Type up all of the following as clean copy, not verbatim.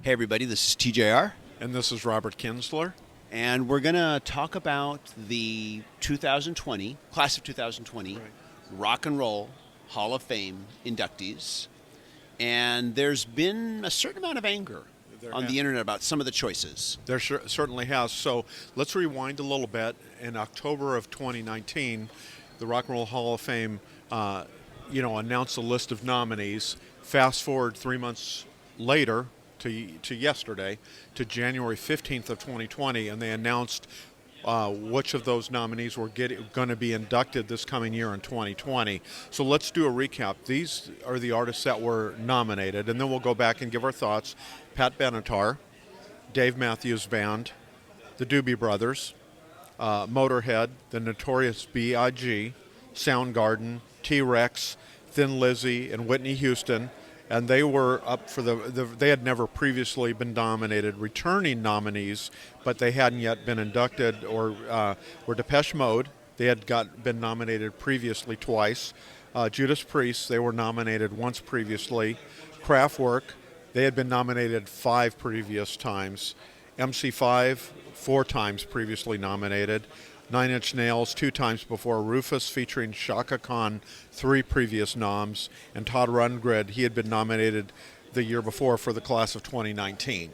Hey everybody, this is TJR, And this is Robert Kinsler. and we're going to talk about the 2020, class of 2020, Right. Rock and Roll Hall of Fame inductees. And there's been a certain amount of anger There on has. the internet about some of the choices. There certainly has. So let's rewind a little bit. In October of 2019, the Rock and Roll Hall of Fame, announced a list of nominees. Fast forward 3 months later to yesterday, to January 15th of 2020, and they announced which of those nominees were going to be inducted this coming year in 2020. So let's do a recap. These are the artists that were nominated, and then we'll go back and give our thoughts. Pat Benatar, Dave Matthews Band, the Doobie Brothers, Motorhead, the Notorious B.I.G., Soundgarden, T-Rex, Thin Lizzy, and Whitney Houston. And they were up for they had never previously been nominated, returning nominees, but they hadn't yet been inducted, or were Depeche Mode. They had been nominated previously twice. Judas Priest, they were nominated once previously. Kraftwerk, they had been nominated 5 previous times. MC5, 4 times previously nominated. Nine Inch Nails, 2 times before. Rufus featuring Shaka Khan, 3 previous noms. And Todd Rundgren, he had been nominated the year before for the class of 2019.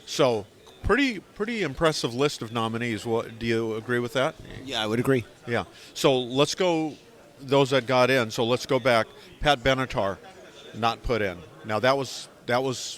So pretty impressive list of nominees. Do you agree with that? Yeah, I would agree. Yeah. So let's go, those that got in. So let's go back. Pat Benatar, not put in. Now that was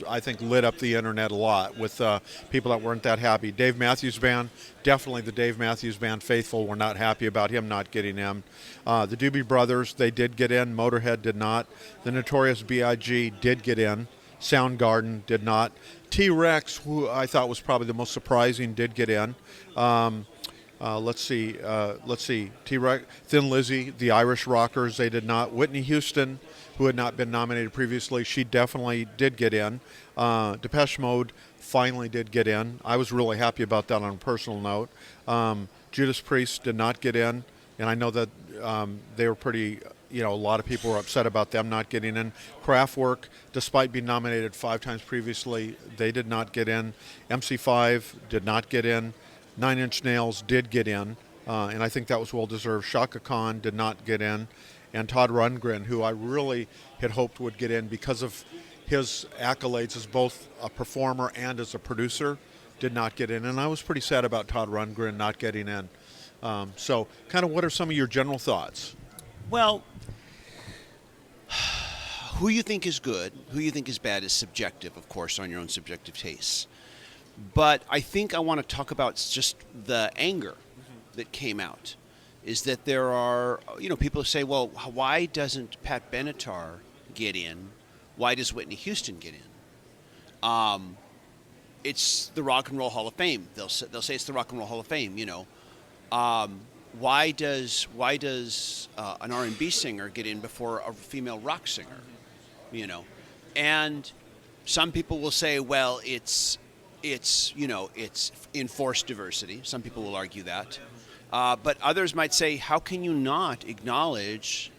I think lit up the internet a lot with people that weren't that happy. Dave Matthews Band, definitely the Dave Matthews Band faithful were not happy about him not getting in. The Doobie Brothers, they did get in. Motorhead did not. The Notorious B.I.G. did get in. Soundgarden did not. T-Rex, who I thought was probably the most surprising, did get in. Let's see. T-Rex, Thin Lizzy, the Irish Rockers, they did not. Whitney Houston, who had not been nominated previously, she definitely did get in. Depeche Mode finally did get in. I was really happy about that on a personal note. Judas Priest did not get in, and I know that they were pretty, a lot of people were upset about them not getting in. Kraftwerk, despite being nominated 5 times previously, they did not get in. MC5 did not get in. Nine Inch Nails did get in, and I think that was well-deserved. Shaka Khan did not get in. And Todd Rundgren, who I really had hoped would get in because of his accolades as both a performer and as a producer, did not get in. And I was pretty sad about Todd Rundgren not getting in. So kind of what are some of your general thoughts? Well, who you think is good, who you think is bad is subjective, of course, on your own subjective tastes. But I think I want to talk about just the anger that came out. Is that there are, people say, well, why doesn't Pat Benatar get in? Why does Whitney Houston get in? It's the Rock and Roll Hall of Fame. They'll say it's the Rock and Roll Hall of Fame. Why does an R&B singer get in before a female rock singer? And some people will say, well, it's enforced diversity. Some people will argue that. But others might say, how can you not acknowledge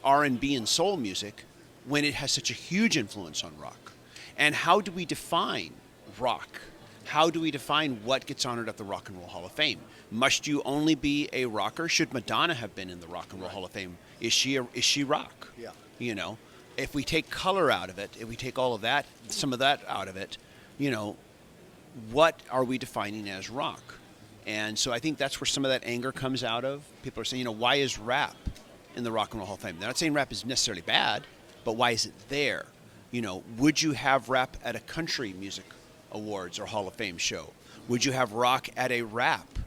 R&B and soul music when it has such a huge influence on rock? And how do we define rock? How do we define what gets honored at the Rock and Roll Hall of Fame? Must you only be a rocker? Should Madonna have been in the Rock and Roll Hall of Fame? Is she rock? Yeah. If we take color out of it, if we take all of that, some of that out of it, what are we defining as rock? And so I think that's where some of that anger comes out of. People are saying, why is rap in the Rock and Roll Hall of Fame? They're not saying rap is necessarily bad, but why is it there? Would you have rap at a country music awards or Hall of Fame show? Would you have rock at a rap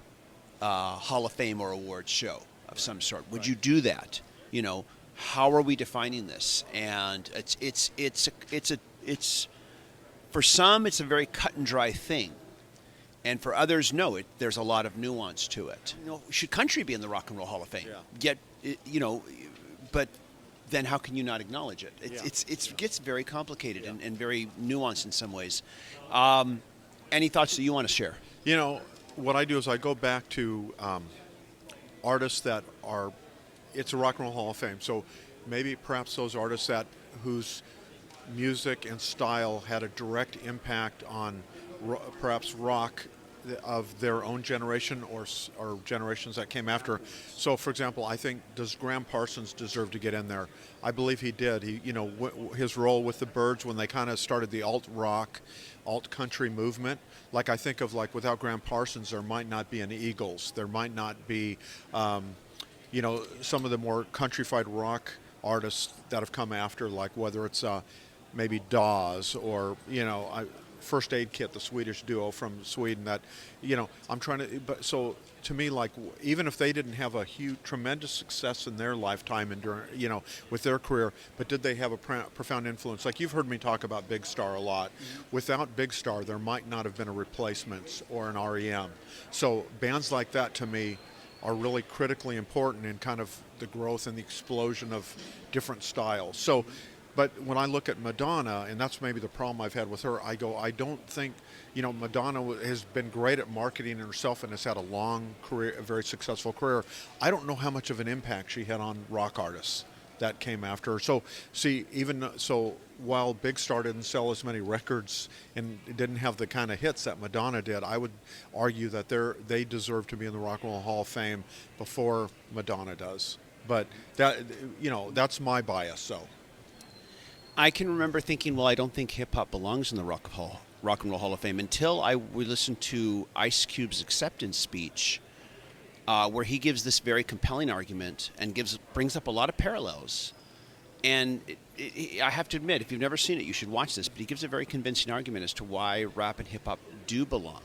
Hall of Fame or awards show of some sort? Would you do that? How are we defining this? And it's for some it's a very cut and dry thing. And for others, no, there's a lot of nuance to it. Should country be in the Rock and Roll Hall of Fame? Yeah. But then how can you not acknowledge it? Yeah. It gets very complicated and very nuanced in some ways. Any thoughts that you want to share? What I do is I go back to artists that are, it's a Rock and Roll Hall of Fame. So maybe perhaps those artists whose music and style had a direct impact on perhaps rock of their own generation or generations that came after. So, for example, I think, does Graham Parsons deserve to get in there? I believe he did. He, his role with the Byrds when they kind of started the alt rock, alt country movement. Like I think of without Graham Parsons, there might not be an Eagles. There might not be, some of the more countrified rock artists that have come after, like whether it's maybe Dawes or First Aid Kit, the Swedish duo from Sweden. That I'm trying to. But so to me, even if they didn't have a huge, tremendous success in their lifetime and during with their career, but did they have a profound influence? Like you've heard me talk about Big Star a lot. Mm-hmm. Without Big Star, there might not have been a Replacements or an REM. So bands like that to me are really critically important in kind of the growth and the explosion of different styles. So, but when I look at Madonna, and that's maybe the problem I've had with her, I don't think, Madonna has been great at marketing herself and has had a long career, a very successful career. I don't know how much of an impact she had on rock artists that came after her. So, see, even so, while Big Star didn't sell as many records and didn't have the kind of hits that Madonna did, I would argue that they deserve to be in the Rock and Roll Hall of Fame before Madonna does. But that's my bias. So, I can remember thinking, well, I don't think hip hop belongs in the Rock and Roll Hall of Fame until I listened to Ice Cube's acceptance speech, where he gives this very compelling argument and brings up a lot of parallels. And I have to admit, if you've never seen it, you should watch this. But he gives a very convincing argument as to why rap and hip hop do belong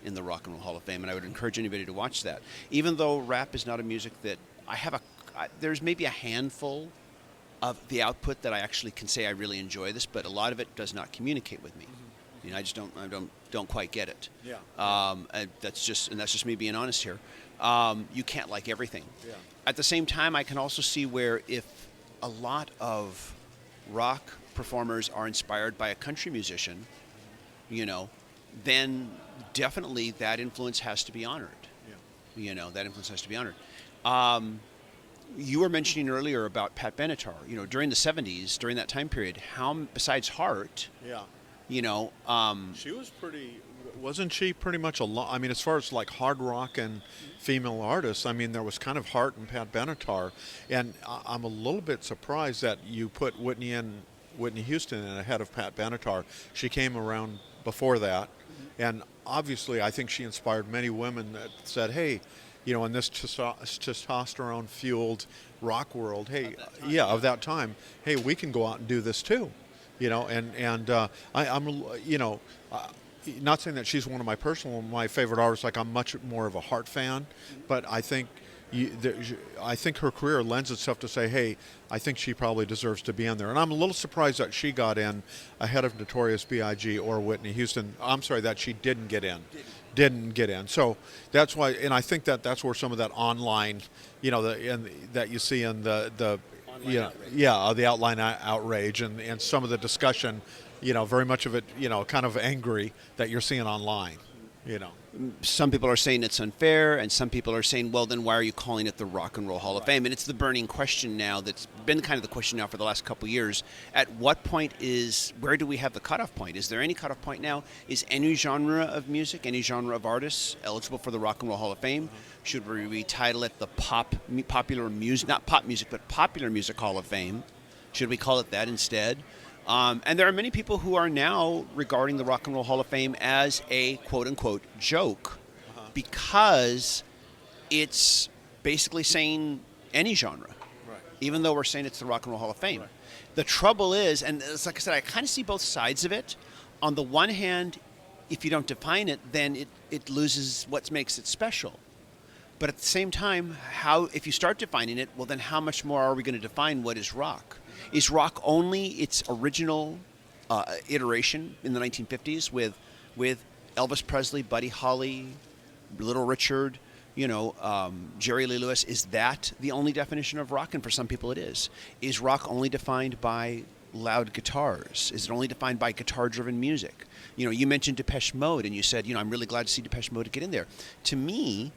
in the Rock and Roll Hall of Fame, and I would encourage anybody to watch that. Even though rap is not a music that there's maybe a handful of the output that I actually can say I really enjoy this, but a lot of it does not communicate with me. Mm-hmm. I just don't quite get it. Yeah. And that's just me being honest here. You can't like everything. Yeah. At the same time, I can also see where if a lot of rock performers are inspired by a country musician, then definitely that influence has to be honored. Yeah. That influence has to be honored. You were mentioning earlier about Pat Benatar. During the 70s, during that time period, besides Heart, yeah, she was wasn't she pretty much a lot? I mean, as far as hard rock and female artists, I mean, there was kind of Heart and Pat Benatar, and I'm a little bit surprised that you put Whitney Houston in ahead of Pat Benatar. She came around before that, and obviously, I think she inspired many women that said, "Hey, in this testosterone-fueled rock world, hey, of that time, hey, we can go out and do this too." I'm not saying that she's one of my favorite artists. I'm much more of a Heart fan, but I think her career lends itself to say, hey, I think she probably deserves to be in there. And I'm a little surprised that she got in ahead of Notorious B.I.G. or Whitney Houston. I'm sorry that she didn't get in. So that's why, and I think that's where some of that online, that you see in the the outline outrage and some of the discussion, very much of it, kind of angry that you're seeing online, Some people are saying it's unfair, and some people are saying, well, then why are you calling it the Rock and Roll Hall of Fame? And it's the burning question now that's been kind of the question now for the last couple of years. At what point where do we have the cutoff point? Is there any cutoff point now? Is any genre of music, any genre of artists eligible for the Rock and Roll Hall of Fame? Should we retitle it the popular music, not pop music, but Popular Music Hall of Fame? Should we call it that instead? And there are many people who are now regarding the Rock and Roll Hall of Fame as a quote-unquote joke because it's basically saying any genre, right, even though we're saying it's the Rock and Roll Hall of Fame. Right. The trouble is, and it's like I said, I kind of see both sides of it. On the one hand, if you don't define it, then it loses what makes it special. But at the same time, if you start defining it, well, then how much more are we going to define what is rock? Is rock only its original iteration in the 1950s with Elvis Presley, Buddy Holly, Little Richard, Jerry Lee Lewis? Is that the only definition of rock? And for some people it is. Is rock only defined by loud guitars? Is it only defined by guitar-driven music? You mentioned Depeche Mode, and you said, I'm really glad to see Depeche Mode get in there. To me,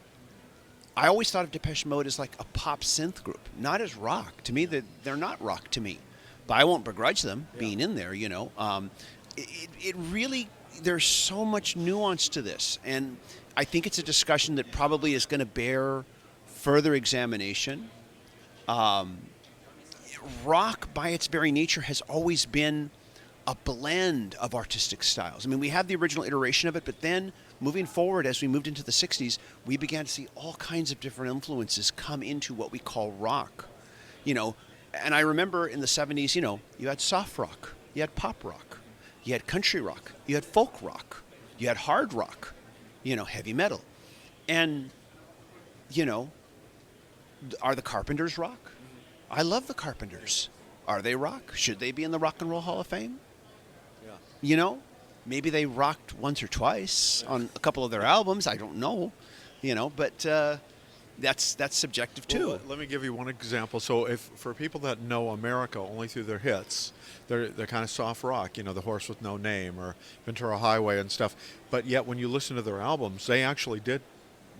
I always thought of Depeche Mode as like a pop synth group, not as rock. To me, they're not rock to me. but I won't begrudge them being in there. It really, there's so much nuance to this, and I think it's a discussion that probably is going to bear further examination. Rock, by its very nature, has always been a blend of artistic styles. I mean, we have the original iteration of it, but then moving forward, as we moved into the 60s, we began to see all kinds of different influences come into what we call rock. And I remember in the 70s, you had soft rock, you had pop rock, you had country rock, you had folk rock, you had hard rock, heavy metal. And, are the Carpenters rock? I love the Carpenters. Are they rock? Should they be in the Rock and Roll Hall of Fame? Yeah. Maybe they rocked once or twice on a couple of their albums. I don't know. But that's subjective too. Well, let me give you one example. So if for people that know America only through their hits, they're kind of soft rock, The Horse with No Name or Ventura Highway and stuff. But yet when you listen to their albums, they actually did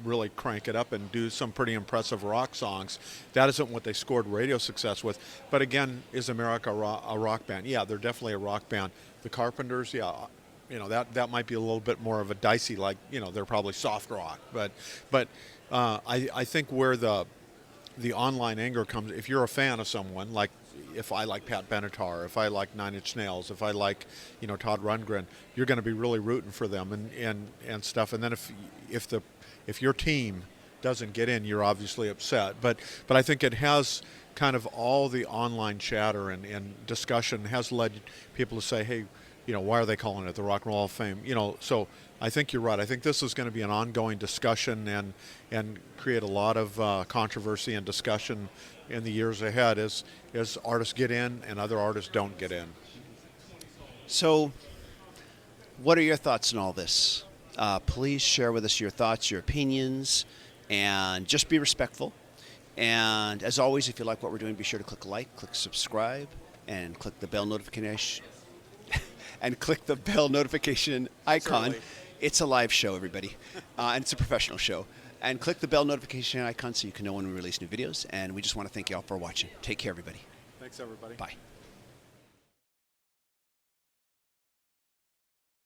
really crank it up and do some pretty impressive rock songs. That isn't what they scored radio success with. But again, is America a rock band? Yeah, they're definitely a rock band. The Carpenters, yeah, that might be a little bit more of a dicey, like, they're probably soft rock. But I think where the online anger comes, if you're a fan of someone, like if I like Pat Benatar, if I like Nine Inch Nails, if I like, Todd Rundgren, you're going to be really rooting for them and stuff. And then if your team doesn't get in, you're obviously upset. But I think it has kind of all the online chatter and discussion has led people to say, hey, why are they calling it the Rock and Roll Hall of Fame? So I think you're right. I think this is going to be an ongoing discussion and create a lot of controversy and discussion in the years ahead as artists get in and other artists don't get in. So what are your thoughts on all this? Please share with us your thoughts, your opinions, and just be respectful. And as always, if you like what we're doing, be sure to click like, click subscribe, and click the bell notification. And click the bell notification icon. Certainly. It's a live show, everybody, and it's a professional show. And click the bell notification icon so you can know when we release new videos. And we just want to thank you all for watching. Take care, everybody. Thanks, everybody. Bye.